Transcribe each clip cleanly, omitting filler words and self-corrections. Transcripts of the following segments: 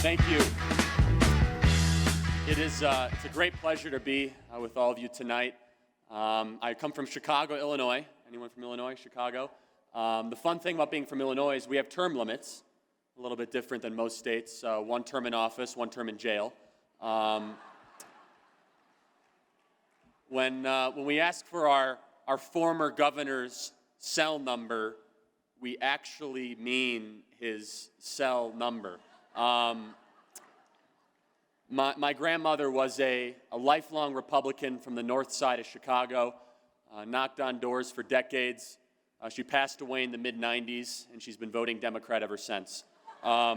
Thank you. It's a great pleasure to be with all of you tonight. I come from Chicago, Illinois. Anyone from Illinois, Chicago? The fun thing about being from Illinois is we have term limits, a little bit different than most states. 1 term in office, 1 term in jail. When we ask for our former governor's cell number, we actually mean his cell number. My grandmother was a lifelong Republican from the north side of Chicago, knocked on doors for decades. She passed away in the mid-'90s, and she's been voting Democrat ever since. I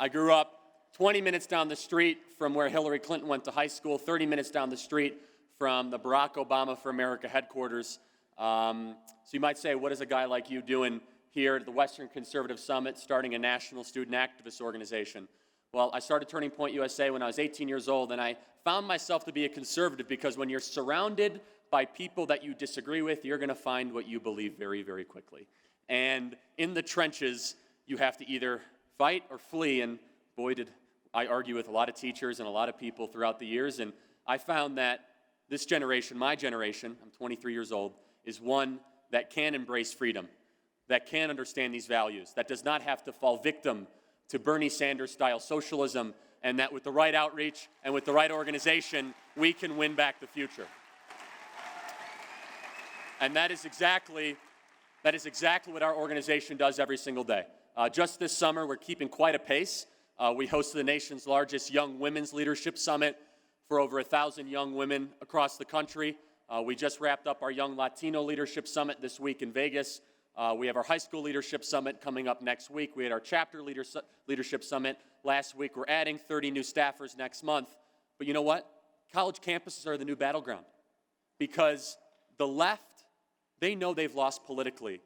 grew up 20 minutes down the street from where Hillary Clinton went to high school, 30 minutes down the street from the Barack Obama for America headquarters. So you might say, what is a guy like you doing here at the Western Conservative Summit, starting a national student activist organization? Well, I started Turning Point USA when I was 18 years old, and I found myself to be a conservative because when you're surrounded by people that you disagree with, you're going to find what you believe very, very quickly. And in the trenches, you have to either fight or flee, and boy, did I argue with a lot of teachers and a lot of people throughout the years, and I found that this generation, my generation, I'm 23 years old, is one that can embrace freedom, that can understand these values, that does not have to fall victim to Bernie Sanders-style socialism, and that with the right outreach and with the right organization, we can win back the future. And that is exactly what our organization does every single day. Just this summer, we're keeping quite a pace. We hosted the nation's largest young women's leadership summit for over 1,000 young women across the country. We just wrapped up our Young Latino Leadership Summit this week in Vegas. We have our High School Leadership Summit coming up next week. We had our Chapter Leadership Summit last week. We're adding 30 new staffers next month. But you know what? College campuses are the new battleground because the left, they know they've lost politically,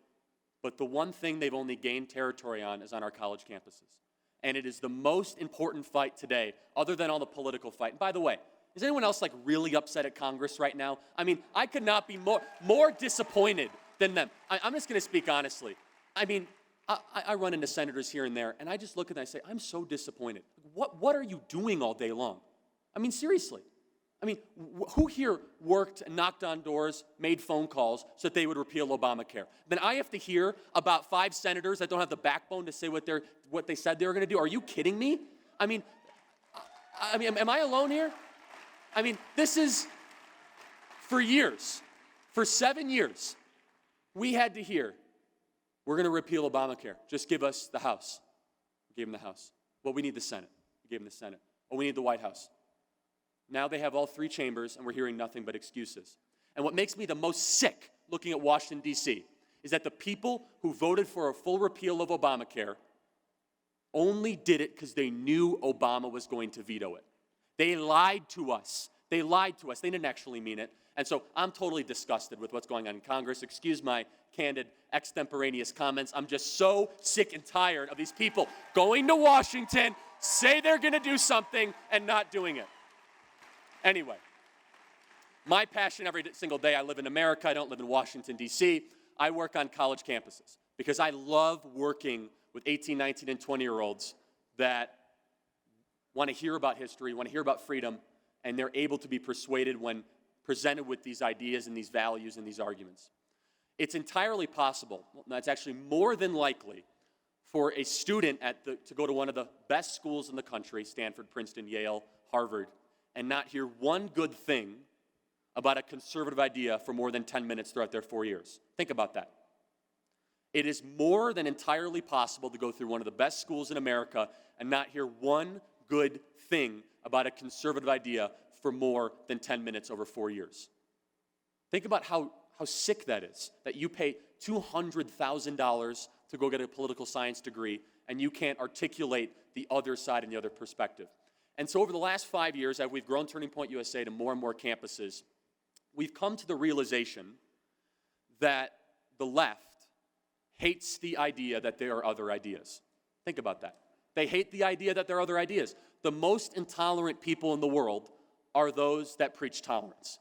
but the one thing they've only gained territory on is on our college campuses. And it is the most important fight today, other than all the political fight. And by the way, is anyone else really upset at Congress right now? I mean, I could not be more disappointed than them. I'm just going to speak honestly. I mean, I run into senators here and there, and I just look at them and I say, I'm so disappointed. What are you doing all day long? I mean, seriously. I mean, who here worked and knocked on doors, made phone calls so that they would repeal Obamacare? Then I have to hear about 5 senators that don't have the backbone to say what they said they were going to do. Are you kidding me? I mean, am I alone here? I mean, this is, for years, for 7 years, we had to hear, we're going to repeal Obamacare. Just give us the House. We gave them the House. Well, we need the Senate. We gave them the Senate. Oh, we need the White House. Now they have all 3 chambers, and we're hearing nothing but excuses. And what makes me the most sick looking at Washington, D.C., is that the people who voted for a full repeal of Obamacare only did it because they knew Obama was going to veto it. They lied to us. They lied to us. They didn't actually mean it. And so I'm totally disgusted with what's going on in Congress. Excuse my candid, extemporaneous comments. I'm just so sick and tired of these people going to Washington, say they're going to do something, and not doing it. Anyway, my passion every single day, I live in America. I don't live in Washington, D.C. I work on college campuses because I love working with 18, 19, and 20-year-olds that want to hear about history, want to hear about freedom, and they're able to be persuaded when presented with these ideas and these values and these arguments. It's entirely possible, it's actually more than likely, for a student to go to one of the best schools in the country, Stanford, Princeton, Yale, Harvard, and not hear one good thing about a conservative idea for more than 10 minutes throughout their 4 years. Think about that. It is more than entirely possible to go through one of the best schools in America and not hear one good thing about a conservative idea for more than 10 minutes over 4 years. Think about how sick that is, that you pay $200,000 to go get a political science degree and you can't articulate the other side and the other perspective. And so over the last 5 years, as we've grown Turning Point USA to more and more campuses, we've come to the realization that the left hates the idea that there are other ideas. Think about that. They hate the idea that there are other ideas. The most intolerant people in the world are those that preach tolerance,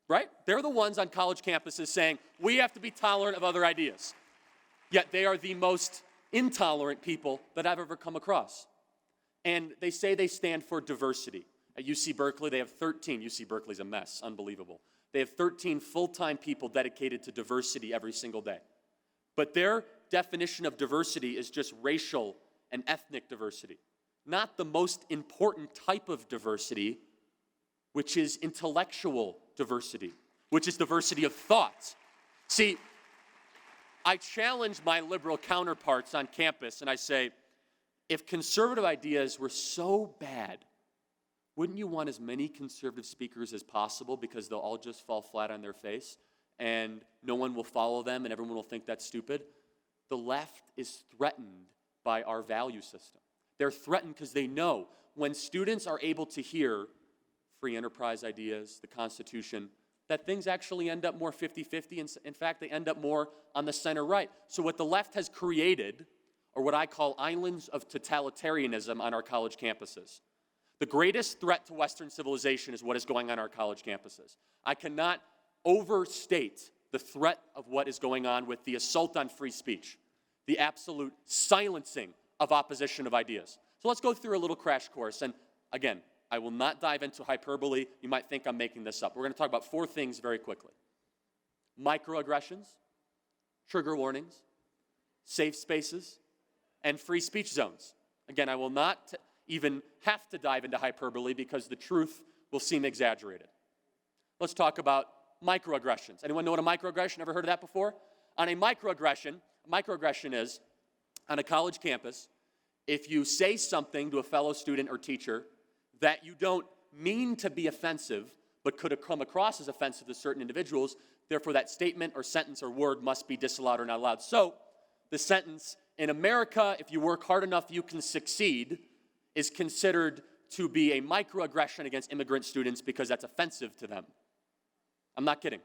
right? They're the ones on college campuses saying, we have to be tolerant of other ideas. Yet they are the most intolerant people that I've ever come across. And they say they stand for diversity. At UC Berkeley, they have 13. UC Berkeley's a mess, unbelievable. They have 13 full-time people dedicated to diversity every single day. But their definition of diversity is just racial and ethnic diversity, not the most important type of diversity, which is intellectual diversity, which is diversity of thought. See, I challenge my liberal counterparts on campus and I say, if conservative ideas were so bad, wouldn't you want as many conservative speakers as possible because they'll all just fall flat on their face and no one will follow them and everyone will think that's stupid? The left is threatened by our value system. They're threatened because they know when students are able to hear free enterprise ideas, the Constitution, that things actually end up more 50-50. And in fact, they end up more on the center right. So what the left has created are what I call islands of totalitarianism on our college campuses. The greatest threat to Western civilization is what is going on our college campuses. I cannot overstate the threat of what is going on with the assault on free speech, the absolute silencing of opposition of ideas. So let's go through a little crash course. And again, I will not dive into hyperbole. You might think I'm making this up. We're going to talk about 4 things very quickly. Microaggressions, trigger warnings, safe spaces, and free speech zones. Again, I will not even have to dive into hyperbole because the truth will seem exaggerated. Let's talk about microaggressions. Anyone know what a microaggression? Ever heard of that before? On a microaggression is, on a college campus, if you say something to a fellow student or teacher that you don't mean to be offensive, but could have come across as offensive to certain individuals, therefore that statement or sentence or word must be disallowed or not allowed. So, the sentence, in America, if you work hard enough, you can succeed, is considered to be a microaggression against immigrant students because that's offensive to them. I'm not kidding.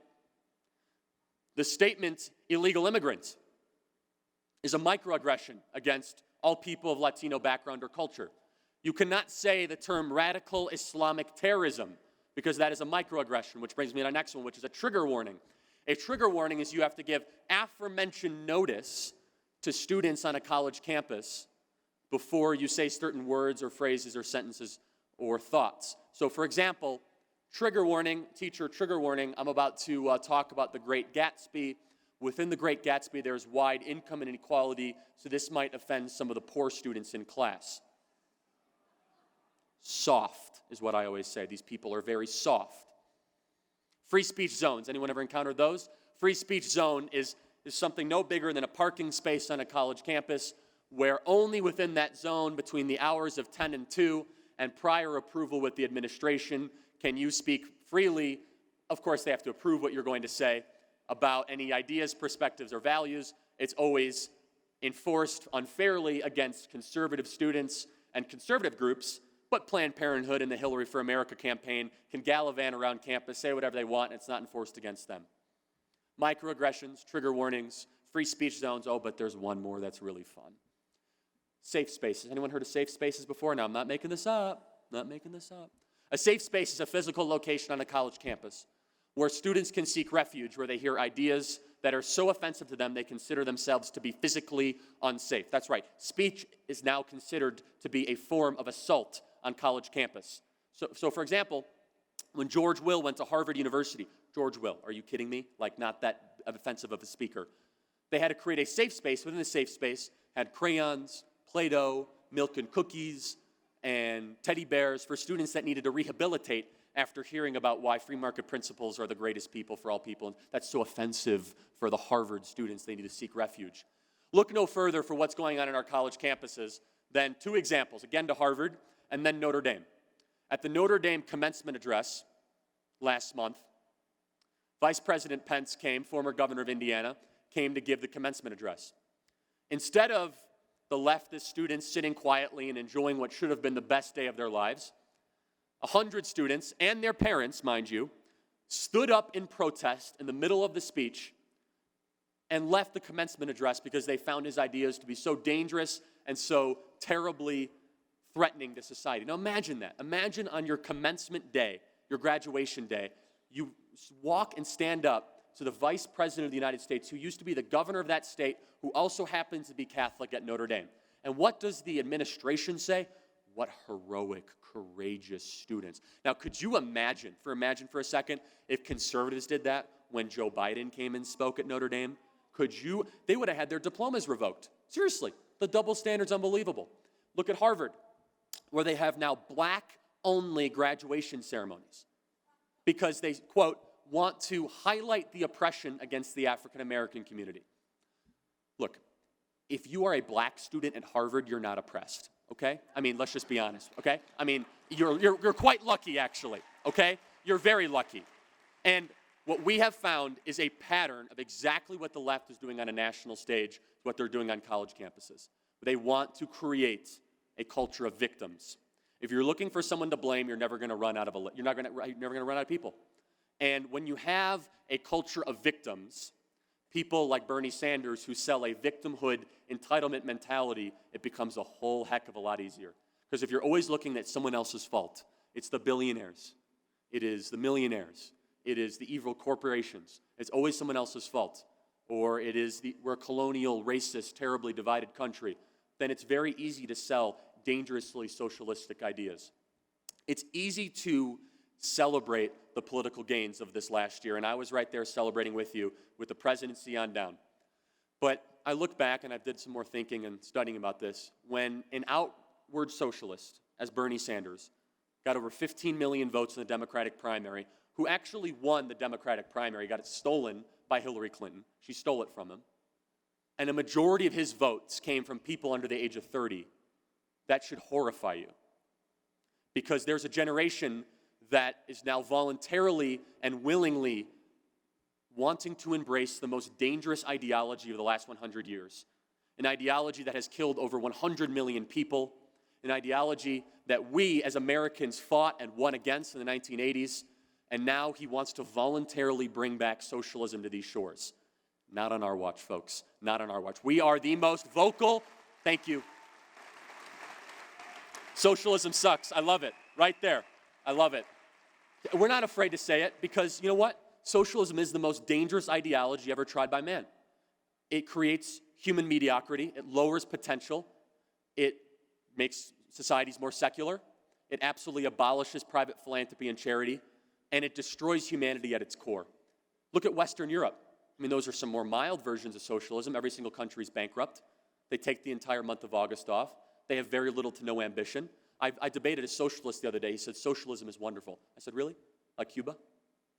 The statement, illegal immigrant, is a microaggression against all people of Latino background or culture. You cannot say the term radical Islamic terrorism because that is a microaggression, which brings me to the next one, which is a trigger warning. A trigger warning is you have to give aforementioned notice to students on a college campus before you say certain words or phrases or sentences or thoughts. So for example, trigger warning, teacher, trigger warning, I'm about to talk about the Great Gatsby. Within the Great Gatsby, there's wide income inequality, so this might offend some of the poor students in class. Soft is what I always say. These people are very soft. Free speech zones. Anyone ever encountered those? Free speech zone is something no bigger than a parking space on a college campus where only within that zone between the hours of 10 and 2 and prior approval with the administration can you speak freely. Of course, they have to approve what you're going to say about any ideas, perspectives, or values. It's always enforced unfairly against conservative students and conservative groups, but Planned Parenthood and the Hillary for America campaign can gallivant around campus, say whatever they want, and it's not enforced against them. Microaggressions, trigger warnings, free speech zones. Oh, but there's one more that's really fun. Safe spaces. Anyone heard of safe spaces before? Now, I'm not making this up. A safe space is a physical location on a college campus where students can seek refuge, where they hear ideas that are so offensive to them they consider themselves to be physically unsafe. That's right. Speech is now considered to be a form of assault on college campus. So for example, when George Will went to Harvard University, George Will, are you kidding me? Like, not that offensive of a speaker. They had to create a safe space. Within the safe space, had crayons, Play-Doh, milk and cookies, and teddy bears for students that needed to rehabilitate after hearing about why free market principles are the greatest people for all people. And that's so offensive for the Harvard students. They need to seek refuge. Look no further for what's going on in our college campuses than 2 examples, again to Harvard and then Notre Dame. At the Notre Dame commencement address last month, Vice President Pence came, former governor of Indiana, came to give the commencement address. Instead of the leftist students sitting quietly and enjoying what should have been the best day of their lives, 100 students and their parents, mind you, stood up in protest in the middle of the speech and left the commencement address because they found his ideas to be so dangerous and so terribly threatening to society. Now imagine that. Imagine on your commencement day, your graduation day, you walk and stand up to the Vice President of the United States, who used to be the governor of that state, who also happens to be Catholic at Notre Dame. And what does the administration say? what heroic, courageous students. Now, could you imagine for a second, if conservatives did that when Joe Biden came and spoke at Notre Dame? They would have had their diplomas revoked. Seriously, the double standard's unbelievable. Look at Harvard, where they have now black-only graduation ceremonies because they, quote, want to highlight the oppression against the African-American community. Look, if you are a black student at Harvard, you're not oppressed, okay? I mean, let's just be honest, okay? I mean, you're quite lucky, actually, okay? You're very lucky. And what we have found is a pattern of exactly what the left is doing on a national stage, what they're doing on college campuses. They want to create a culture of victims. If you're looking for someone to blame, you're never going to run out of people. And when you have a culture of victims, people like Bernie Sanders who sell a victimhood entitlement mentality, it becomes a whole heck of a lot easier. Because if you're always looking at someone else's fault, it's the billionaires, it is the millionaires, it is the evil corporations, it's always someone else's fault, or it is we're a colonial, racist, terribly divided country, then it's very easy to sell dangerously socialistic ideas. It's easy to celebrate the political gains of this last year, and I was right there celebrating with you with the presidency on down. But I look back, and I did some more thinking and studying about this, when an outward socialist, as Bernie Sanders, got over 15 million votes in the Democratic primary, who actually won the Democratic primary, got it stolen by Hillary Clinton. She stole it from him. And a majority of his votes came from people under the age of 30. That should horrify you. Because there's a generation that is now voluntarily and willingly wanting to embrace the most dangerous ideology of the last 100 years. An ideology that has killed over 100 million people. An ideology that we as Americans fought and won against in the 1980s. And now he wants to voluntarily bring back socialism to these shores. Not on our watch, folks. Not on our watch. We are the most vocal. Thank you. Socialism sucks. I love it. Right there. I love it. We're not afraid to say it because, you know what? Socialism is the most dangerous ideology ever tried by man. It creates human mediocrity. It lowers potential. It makes societies more secular. It absolutely abolishes private philanthropy and charity. And it destroys humanity at its core. Look at Western Europe. I mean, those are some more mild versions of socialism. Every single country is bankrupt. They take the entire month of August off. They have very little to no ambition. I debated a socialist the other day. He said, socialism is wonderful. I said, really? Like Cuba?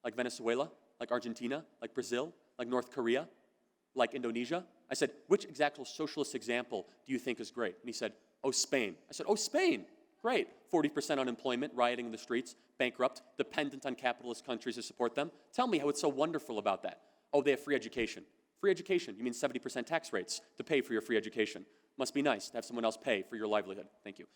Like Venezuela? Like Argentina? Like Brazil? Like North Korea? Like Indonesia? I said, which exact socialist example do you think is great? And he said, oh, Spain. I said, oh, Spain. Great. 40% unemployment, rioting in the streets, bankrupt, dependent on capitalist countries to support them. Tell me how it's so wonderful about that. Oh, they have free education. Free education. You mean 70% tax rates to pay for your free education. Must be nice to have someone else pay for your livelihood. Thank you.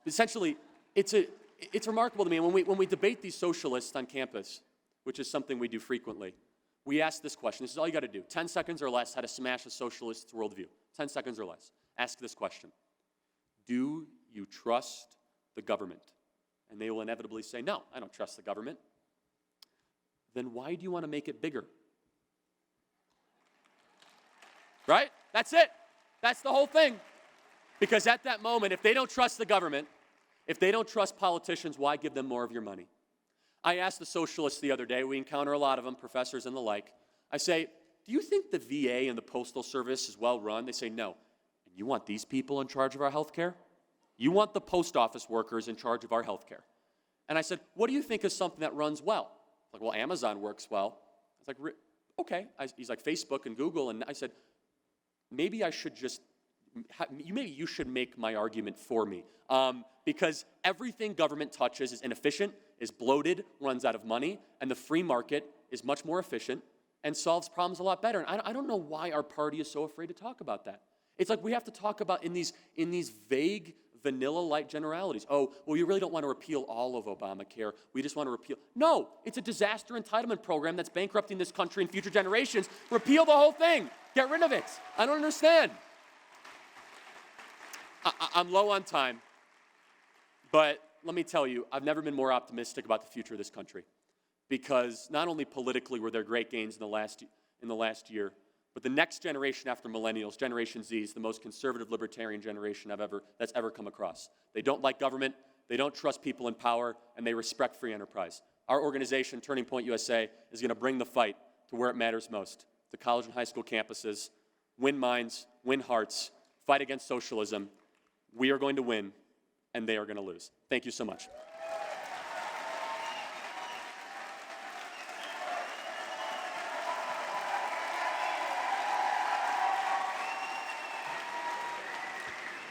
Essentially, it's remarkable to me. When we debate these socialists on campus, which is something we do frequently, we ask this question. This is all you got to do. 10 seconds or less how to smash a socialist's worldview. 10 seconds or less. Ask this question. Do you trust the government? And they will inevitably say, no, I don't trust the government. Then why do you want to make it bigger? Right? That's it. That's the whole thing. Because at that moment, if they don't trust the government, if they don't trust politicians, why give them more of your money? I asked the socialists the other day, we encounter a lot of them, professors and the like. I say, do you think the VA and the Postal Service is well run? They say, no. And you want these people in charge of our health care? You want the post office workers in charge of our health care? And I said, what do you think is something that runs well? Like, well, Amazon works well. I was like, okay. He's like, Facebook and Google. And I said, maybe I should just, maybe you should make my argument for me. Because everything government touches is inefficient, is bloated, runs out of money, and the free market is much more efficient and solves problems a lot better. And I don't know why our party is so afraid to talk about that. It's like we have to talk about in these vague, vanilla-like generalities. Oh, well, you really don't want to repeal all of Obamacare. We just want to repeal. No, it's a disaster entitlement program that's bankrupting this country and future generations. Repeal the whole thing. Get rid of it. I don't understand. I'm low on time, but let me tell you, I've never been more optimistic about the future of this country, because not only politically were there great gains in the last year, But the next generation after millennials, Generation Z, is the most conservative libertarian generation that's ever come across. They don't like government, they don't trust people in power, and they respect free enterprise. Our organization, Turning Point USA, is going to bring the fight to where it matters most, to college and high school campuses, win minds, win hearts, fight against socialism. We are going to win, and they are going to lose. Thank you so much.